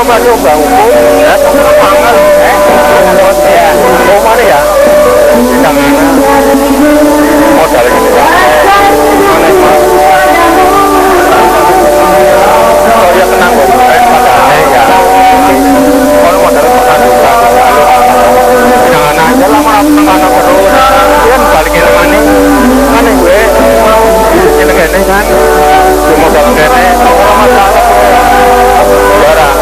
masih ubah umum ya angel ya oh mana ya jangan modal gitu ya aneh mas oh ya tenang kok pada aneh ya kalau modal pesan juga jangan aja lah malah pengen terus kan balikin aneh aneh gue mau ini kan di modal gini kalau masalah barang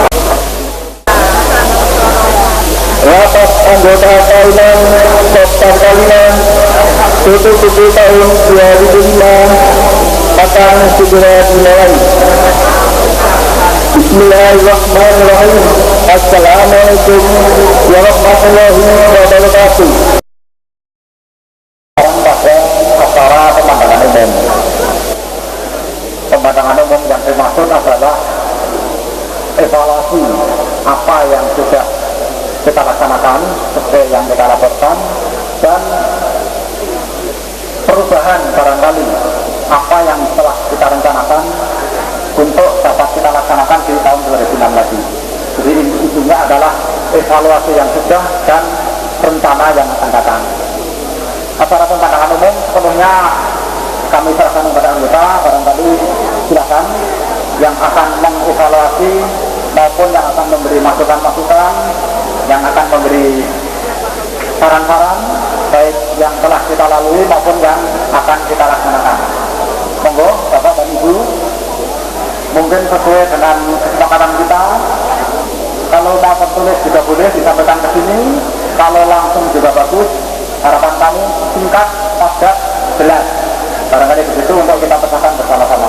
rapat anggota Parlemen Kota Kaliman tutup tahun 2005 akan segera dimulai. Bismillahirrahmanirrahim. Assalamualaikum warahmatullahi wabarakatuh. Pada acara pemandangan umum. Pemandangan umum yang dimaksud adalah evaluasi apa yang sudah kita laksanakan seperti yang kita laporkan dan perubahan barangkali apa yang telah kita rencanakan untuk dapat kita laksanakan di tahun 2006 lagi. Jadi intinya adalah evaluasi yang sudah dan rencana yang akan datang. Acara pemandangan umum sepenuhnya kami serahkan kepada anggota, barangkali silakan yang akan mengevaluasi maupun yang akan memberi masukan-masukan, yang akan memberi saran-saran baik yang telah kita lalui maupun yang akan kita laksanakan. Monggo Bapak dan Ibu, mungkin sesuai dengan kesepakatan kita, kalau mau tertulis juga boleh disampaikan ke sini, kalau langsung juga bagus. Harapan kami singkat, padat, jelas. Barangkali begitu untuk kita pecahkan bersama-sama.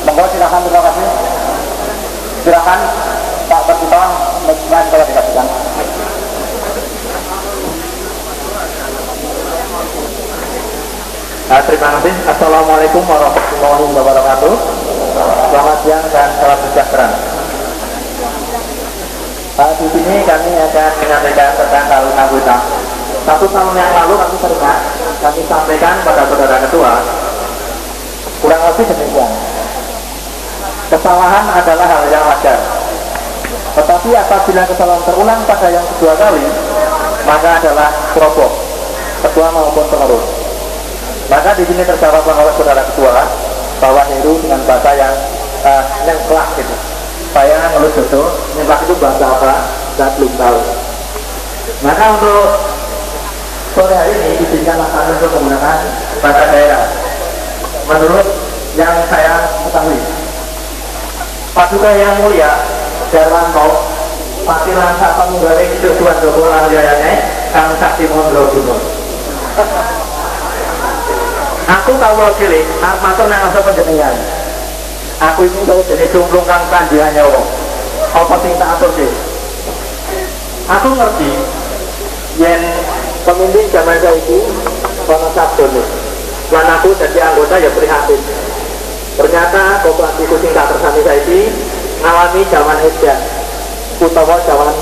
Monggo silakan, terima kasih. Silakan Pak Ketua, mic-nya bisa dikasihkan. Terima kasih. Assalamualaikum warahmatullahi wabarakatuh. Selamat siang dan salam sejahtera. Di sini kami akan menyampaikan tentang hal anggota. 1 tahun yang lalu kami sampaikan pada saudara ketua kurang lebih demikian. Kesalahan adalah hal yang wajar. Tetapi apabila kesalahan terulang pada yang kedua kali, maka adalah ceroboh, ketua maupun pengurus. Maka di sini terjawab oleh saudara ketua bahwa Heru dengan bahasa yang nyengklak gitu. Saya ngeluh jodoh, nyengklak itu bahasa apa? Saya belum tahu. Maka untuk sore hari ini izinkanlah kami untuk menggunakan bahasa daerah. Menurut yang saya ketahui, Paduka yang mulia Darwanto Patilan Sapa Munggaling Tujuan Joko Lanjayane Kang Sakti Mondro Gunung. Aku kawula cilik arep matur nang asa panjenengan. Aku iki karo dene cumplung kang kandhane wong. Apa sing tak atur sih? Aku ngerti yen pemimpin zaman saiki ana sabdone. Lan aku dadi anggota ya prihatin. Ternyata kooperasi sing tak tersami saiki ngalami zaman edan utawa zaman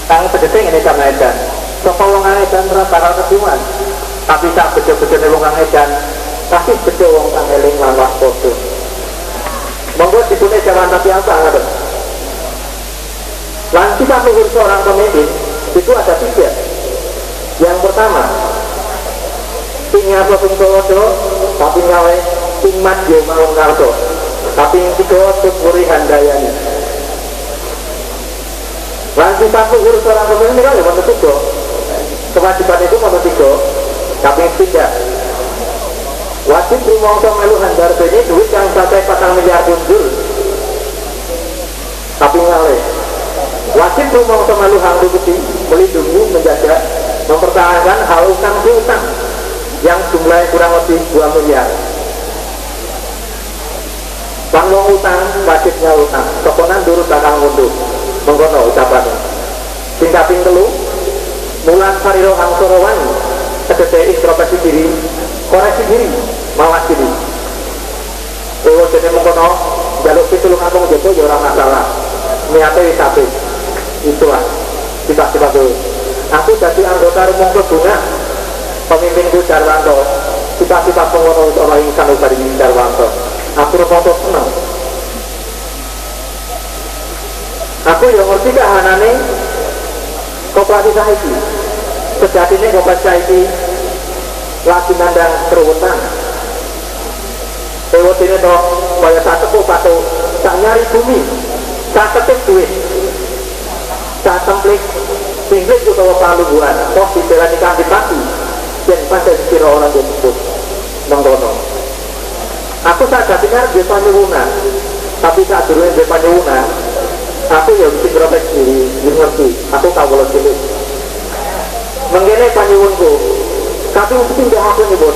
kang tegese ngene zaman edan. Sapa wong edan ora bakal keduman. Tapi sak bejo-bejone wong kang edan pasti bejo wong kang eling lan waspada. Monggo dipune jalan tapi apa ngoten. Lan kita mengukur seorang pemimpin itu ada 3. Yang pertama, tinggal sing dodo tapi ngawe imat yo mawon karto. Tapi yang kedua syukuri handayani. Lan kita mengukur seorang pemimpin kan ya ono 3. Kewajiban itu ono 3. Tapi yang 3, wajib rumangsa melu handarbene duit yang sampai 4 miliar punjul. Tapi ngale. Wajib rumangsa melu hang rugi, melindungi, menjaga, mempertahankan hal utang piutang yang jumlahnya kurang lebih 2 miliar. Lan wong utang wajibnya utang, sokonan durut bakal ngunduh. Mengkono ucapannya. Sing kaping 3, mulan sariro angsorowan tegese introspeksi diri, koreksi diri, mawas diri. Kalau jadi mengkono jaluk pitulung aku menjadi ya orang masalah. Niatnya isapi. Itulah tiba-tiba dulu. Aku jadi anggota rumah bunga, pemimpinku Darwanto. Tiba-tiba pengono orang yang sanubari Darwanto. Aku rumah senang. Aku yang ngerti kahanane koperasi saiki. Sejatine koperasi saiki lagi nandang keruwetan. Ewot ini toh kaya sateku patu tak nyari bumi, tak ketik duit, tak templik singlet utawa palungguan, toh dibelani kanthi pati dan pada dikira orang yang sebut nongkono. Aku tak dengar dia panyuwunan, tapi tak durungnya dia panyuwunan. Aku ya mesti ngerobek diri, ngerti. Aku tahu kalau cilik. Mengene panyuwunku, tapi mesti nggak aku nyebut.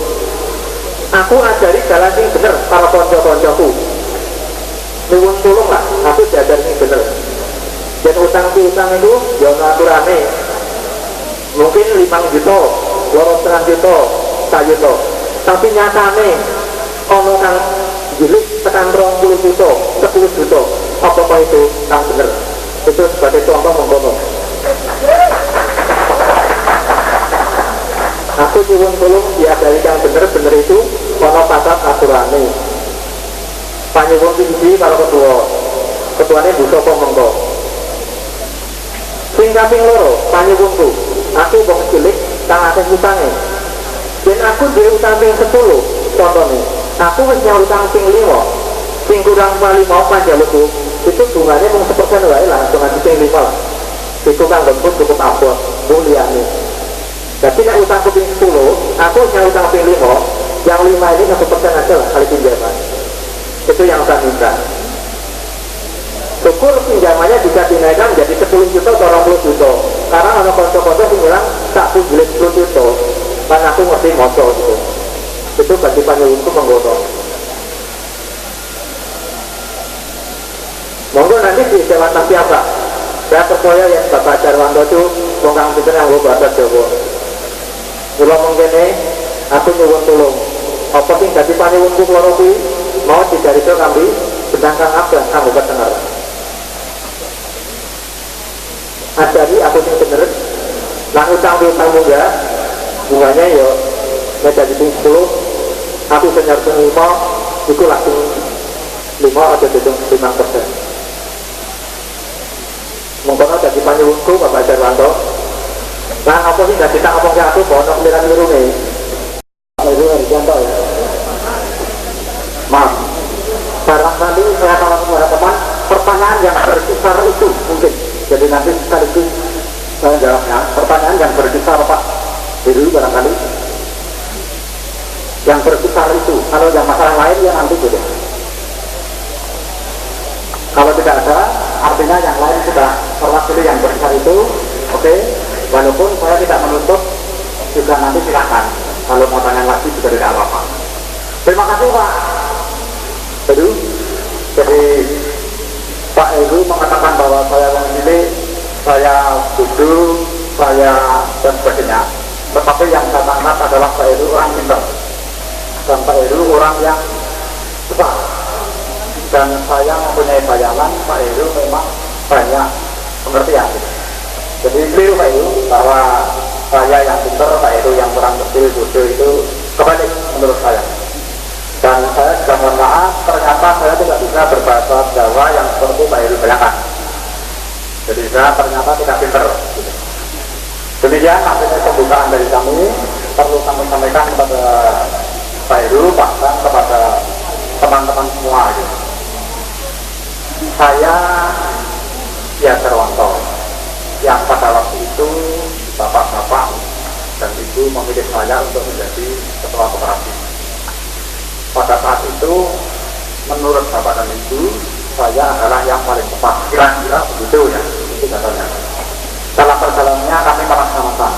Aku ajari jalan yang bener para konco-koncoku. Nyuwun tulung lah, aku diajari yang bener. Dan utang-utang itu, ya ngaturane. Mungkin 5 juta, 2,5 juta, 1 juta. Tapi nyatane, ono kang jilik tekan 20 juta, 10 juta. Apa itu kang bener? Itu sebagai contoh mengkono. Aku nyuwun tulung diajari yang bener-bener itu ono pasat aturane. Panyuwun tinggi karo ketuane Bu Sopo monggo. Sing kaping loro panyuwunku, aku wong cilik kang akeh utange. Yen aku duwe utang ping 10 contone, aku wis nyaur utang ping 5. Sing kurang 5 panjalukku itu bunganya mung 1% wae langsung nganti ping 5 lah. Itu kan cukup abot mulyane. Jadi nek utangku ping 10, aku nyaur utang ping 5, yang 5 ini 1% aja lah kali pinjaman. Itu yang saya minta. Syukur pinjamannya bisa dinaikkan menjadi 10 juta atau 20 juta. Karena ada konco-konco yang bilang tak pujilit 10 juta, kan aku ngerti moco gitu. Itu bagi panyuwunku menggono. Monggo nanti di Jawa Tapi apa? Saya percaya yang Bapak Jarwanto itu mongkang pinter yang bahasa Jawa. Kula mengkene aku nyuwun tulung. Apa sing dadi panyuwunku kula kuwi mau dijarito kambi sedangkan abang kanggo bener. Ajari aku sing bener. Lah utang munggah bunganya yo nek dadi 10 aku senyer 5 iku langsung 5 atau 5%. Mengkono dadi panyuwunku Bapak Jarwanto. Nah apa sih gak kita ngomong ke aku bono keliran-keliru nih. Itu Harjanto ya. Maaf, barangkali saya kalau kepada teman pertanyaan yang berkisar itu mungkin. Jadi nanti sekaligus saya jawabnya. Pertanyaan yang berkisar Pak Heru barangkali yang berkisar itu. Kalau yang masalah lain ya nanti beda. Kalau tidak ada, artinya yang lain sudah terwakili yang berkisar itu. Oke, walaupun saya tidak menutup juga nanti silakan. Kalau mau tanya lagi juga tidak apa-apa. Terima kasih Pak Heru. Jadi Pak Heru mengatakan bahwa saya memilih, saya duduk, saya dan sebagainya. Tetapi yang saya tangkap adalah Pak Heru orang pintar dan Pak Heru orang yang besar. Dan saya mempunyai bayangan Pak Heru memang banyak pengertian. Jadi keliru Pak Heru bahwa saya yang pintar, Pak Heru yang kurang kecil, bodoh itu kebalik menurut saya. Dan saya juga mohon maaf, ternyata saya tidak bisa berbahasa Jawa yang seperti Pak Heru bayangkan. Jadi saya ternyata tidak pintar. Demikian akhirnya pembukaan dari kami, perlu kami sampaikan kepada Pak Heru, bahkan kepada teman-teman semua. Gitu. Saya ya Jarwanto, yang pada waktu itu bapak-bapak dan ibu memilih saya untuk menjadi ketua koperasi. Pada saat itu menurut bapak dan ibu saya adalah yang paling tepat, kira-kira begitu ya, itu katanya. Dalam perjalanannya kami melaksanakan.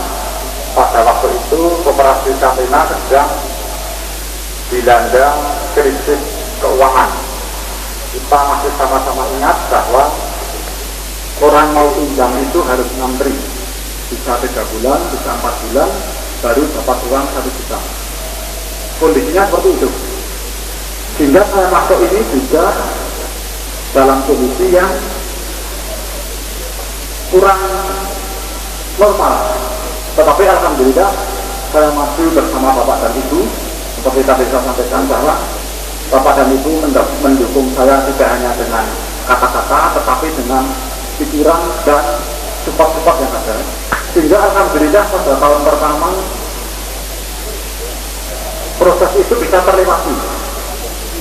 Pada waktu itu koperasi Sampina sedang dilanda krisis keuangan. Kita masih sama-sama ingat bahwa orang mau pinjam itu harus ngantri, bisa 3 bulan, bisa 4 bulan, baru dapat uang 1 juta. Kondisinya seperti itu. Sehingga saya masuk ini juga dalam kondisi yang kurang normal. Tetapi alhamdulillah saya masih bersama bapak dan ibu. Seperti tadi saya sampaikan bahwa bapak dan ibu mendukung saya tidak hanya dengan kata-kata, tetapi dengan pikiran dan support-support yang ada, sehingga alhamdulillah pada tahun pertama proses itu bisa terlewati.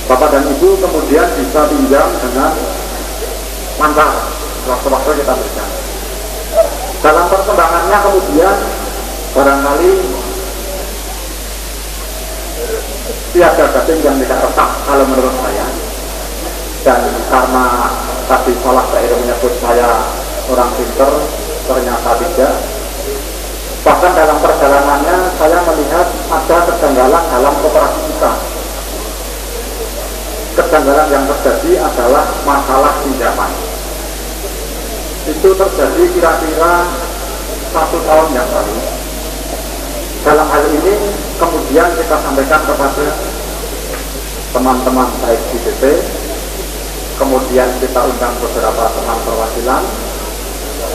Bapak dan Ibu kemudian bisa pinjam dengan lancar waktu-waktu kita berikan. Dalam perkembangannya kemudian barangkali tiada gading yang tidak retak kalau menurut saya. Dan karena tadi salah daerah menyebut saya orang pinter, ternyata tidak. Bahkan dalam perjalanannya saya melihat ada kejanggalan dalam koperasi kita. Kejanggalan yang terjadi adalah masalah pinjaman. Itu terjadi kira-kira 1 tahun yang lalu. Dalam hal ini kemudian kita sampaikan kepada teman-teman baik di DP, kemudian kita undang beberapa teman perwakilan,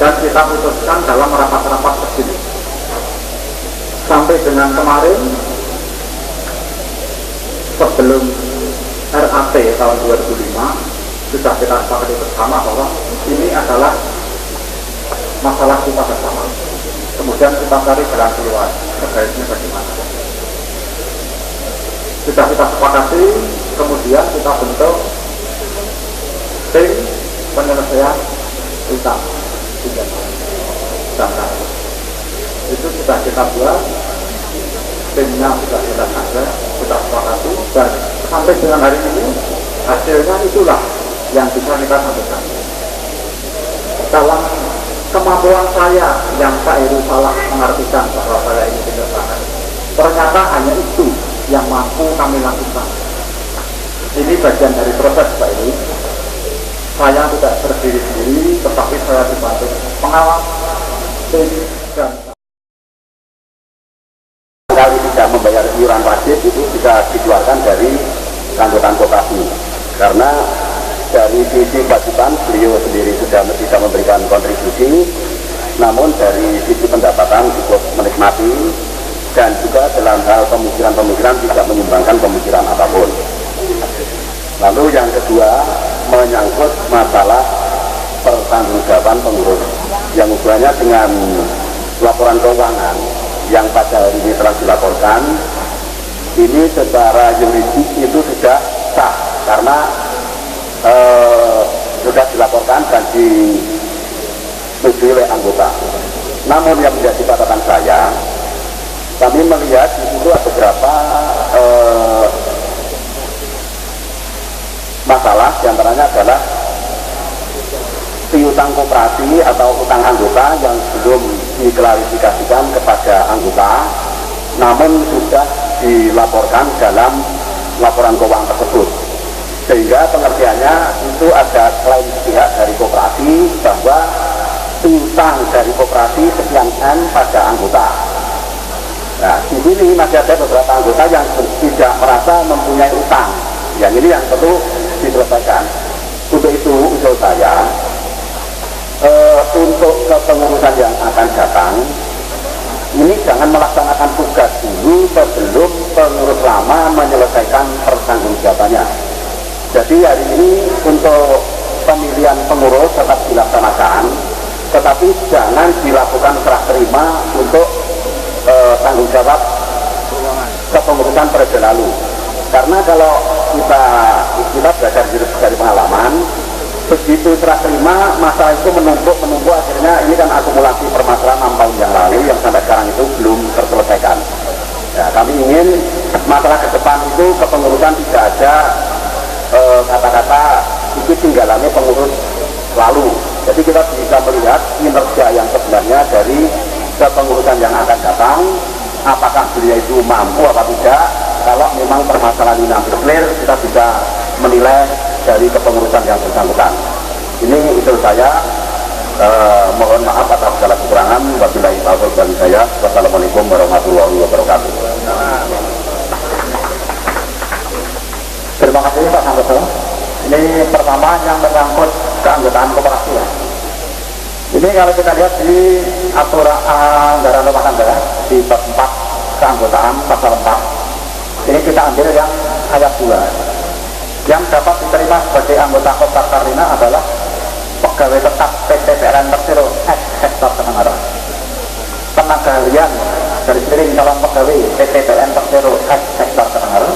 dan kita putuskan dalam rapat-rapat begini. Sampai dengan kemarin, sebelum RAT tahun 2005, sudah kita sepakati bersama bahwa ini adalah masalah kita bersama. Kemudian kita cari jalan keluar, sebaiknya bagaimana. Sudah kita sepakati, kemudian kita bentuk tim penyelesaian utang pinjaman. Itu sudah kita buat, timnya sudah kita ada, kita sepakati, dan sampai dengan hari ini hasilnya itulah yang bisa kita sampaikan. Dalam kemampuan saya yang keliru salah mengartikan bahwa saya ini tidak sangat, ternyata hanya itu yang mampu kami lakukan. Ini bagian dari proses Pak ini. Saya tidak berdiri sendiri, tetapi saya dibantu pengawas tim dan kali tidak membayar iuran wajib itu bisa dikeluarkan dari anggotaan koperasi, karena dari sisi kewajiban beliau sendiri sudah bisa memberikan kontribusi, namun dari sisi pendapatan cukup menikmati, dan juga dalam hal pemikiran-pemikiran tidak menyumbangkan pemikiran apapun. Lalu yang kedua menyangkut masalah pertanggungjawaban pengurus yang hubungannya dengan laporan keuangan yang pada hari ini telah dilaporkan. Ini secara yuridis itu sudah sah karena sudah dilaporkan dan disetujui oleh anggota. Namun yang menjadi catatan saya, kami melihat di situ ada beberapa masalah, diantaranya adalah piutang koperasi atau utang anggota yang belum diklarifikasikan kepada anggota, namun sudah dilaporkan dalam laporan keuangan tersebut, sehingga pengertiannya itu ada klaim pihak dari koperasi bahwa piutang dari koperasi sekian N pada anggota. Nah, di sini masih ada beberapa anggota yang tidak merasa mempunyai utang. Yang ini yang perlu diselesaikan. Untuk itu usul saya, untuk kepengurusan yang akan datang, ini jangan melaksanakan tugas dulu sebelum pengurus lama menyelesaikan pertanggungjawabannya. Jadi hari ini untuk pemilihan pengurus tetap dilaksanakan, tetapi jangan dilakukan serah terima untuk tanggung jawab kepengurusan periode lalu. Karena kalau kita belajar dari pengalaman, begitu serah terima, masalah itu menumpuk, akhirnya ini kan akumulasi permasalahan 6 tahun yang lalu yang sampai sekarang itu belum terselesaikan. Ya, kami ingin masalah ke depan itu kepengurusan tidak ada kata-kata itu tinggalannya pengurus lalu. Jadi kita bisa melihat kinerja yang sebenarnya dari kepengurusan yang akan datang, apakah beliau itu mampu apa tidak. Kalau memang permasalahan ini hampir clear, kita bisa menilai dari kepengurusan yang bersangkutan. Ini usul saya. Mohon maaf atas segala kekurangan. Wabillahi taufiq wal hidayah. Wassalamualaikum warahmatullahi wabarakatuh. Terima kasih Pak Santoso. Ini pertama yang menyangkut keanggotaan koperasi ya. Ini kalau kita lihat di aturan anggaran rumah tangga di bab 4 keanggotaan pasal 4. Ini kita ambil yang ayat 2. Yang dapat diterima sebagai anggota Kotak Karina adalah pegawai tetap PT PLN Persero X sektor Ketengaran, tenaga harian dari miring calon pegawai PT PLN Persero X sektor Ketengaran,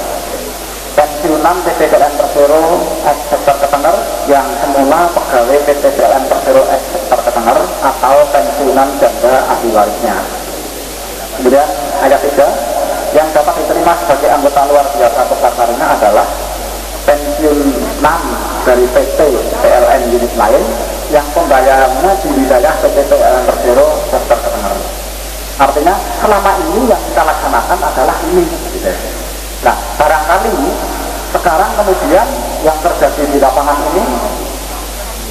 pensiunan PT PLN Persero X sektor Ketengaran yang semula pegawai PT PLN Persero X sektor Ketengaran atau pensiunan janda ahli warisnya. Kemudian ayat 3, yang dapat diterima sebagai anggota luar biasa peserta adalah pensiun 6 dari PT PLN unit lain yang pembayarannya di wilayah PT PLN Persero sektor Ketengaran. Artinya selama ini yang kita laksanakan adalah ini. Nah, barangkali sekarang kemudian yang terjadi di lapangan ini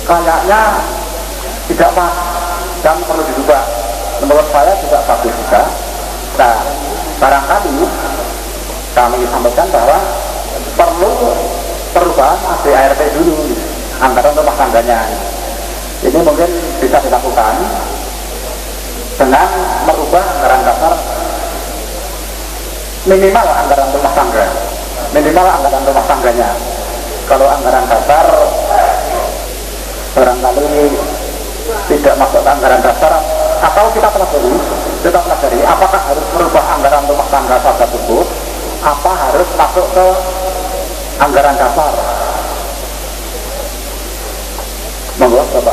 kayaknya tidak pas dan perlu diubah. Menurut saya juga bagus juga. Nah, barangkali kami sampaikan bahwa perlu perubahan ADART dulu anggaran rumah tangganya. Ini mungkin bisa dilakukan dengan merubah anggaran dasar minimal anggaran rumah tangga, minimal anggaran rumah tangganya. Kalau anggaran dasar barangkali tidak masuk ke anggaran dasar, atau kita pelajari apakah harus merubah anggaran rumah tangga saja cukup, apa harus masuk ke anggaran dasar. Monggo Bapak.